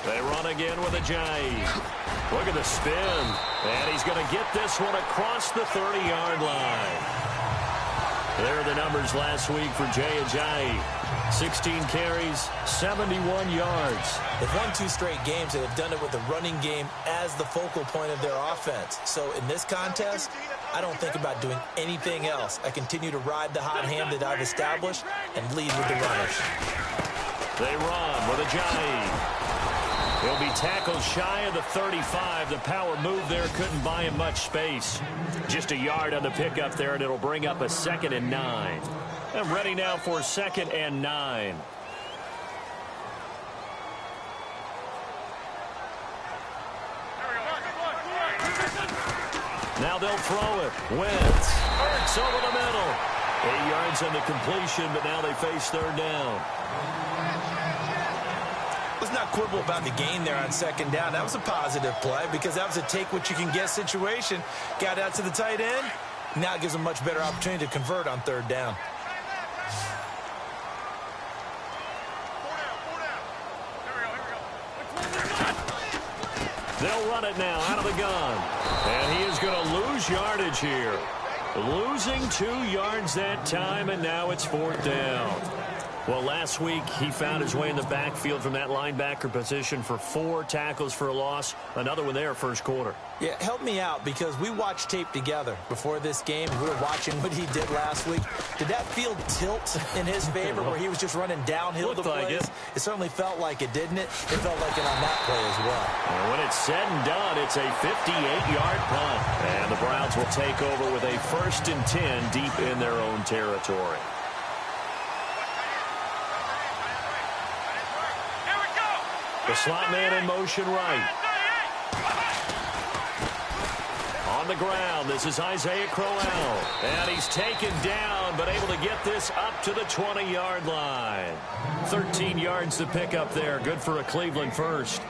They run again with Ajayi. Look at the spin. And he's going to get this one across the 30-yard line. There are the numbers last week for Jay Ajayi. 16 carries, 71 yards. They've won 2 straight games and have done it with the running game as the focal point of their offense. So in this contest, I don't think about doing anything else. I continue to ride the hot hand that I've established and lead with the runners. They run with Ajayi. He'll be tackled shy of the 35. The power move there couldn't buy him much space. Just a yard on the pickup there, and it'll bring up a 2nd and 9. I'm ready now for 2nd and 9. Now they'll throw it. Wentz. Ertz over the middle. 8 yards on the completion, but now they face third down. Let's not quibble about the gain there on second down. That was a positive play because that was a take-what-you-can-get situation. Got out to the tight end. Now it gives them a much better opportunity to convert on third down. They'll run it now out of the gun. And he is going to lose yardage here. Losing 2 yards that time, and now it's fourth down. Well, last week he found his way in the backfield from that linebacker position for 4 tackles for a loss. Another one there first quarter. Yeah, help me out because we watched tape together before this game. We were watching what he did last week. Did that field tilt in his favor where he was just running downhill the plays? Like it certainly felt like it, didn't it? It felt like it on that play as well. And when it's said and done, it's a 58-yard punt. And the Browns will take over with a 1st and 10 deep in their own territory. The slot man in motion right. On the ground, this is Isaiah Crowell. And he's taken down, but able to get this up to the 20-yard line. 13 yards to pick up there. Good for a Cleveland first.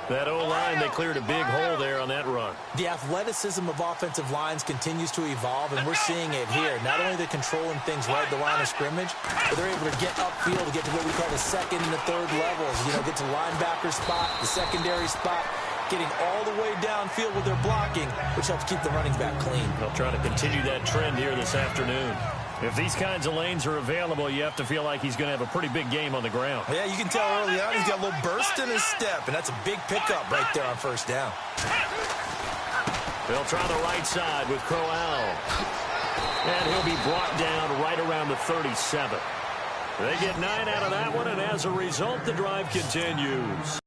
That O-line, they cleared a big hole there on that run. The athleticism of offensive lines continues to evolve, and we're seeing it here. Not only they're controlling things right at the line of scrimmage, but they're able to get upfield to get to what we call the second and the third levels. You know, get to linebacker spot, the secondary spot, getting all the way downfield with their blocking, which helps keep the running back clean. They'll try to continue that trend here this afternoon. If these kinds of lanes are available, you have to feel like he's going to have a pretty big game on the ground. Yeah, you can tell early on he's got a little burst in his step, and that's a big pickup right there on first down. They'll try the right side with Crowell. And he'll be brought down right around the 37. They get 9 out of that one, and as a result, the drive continues.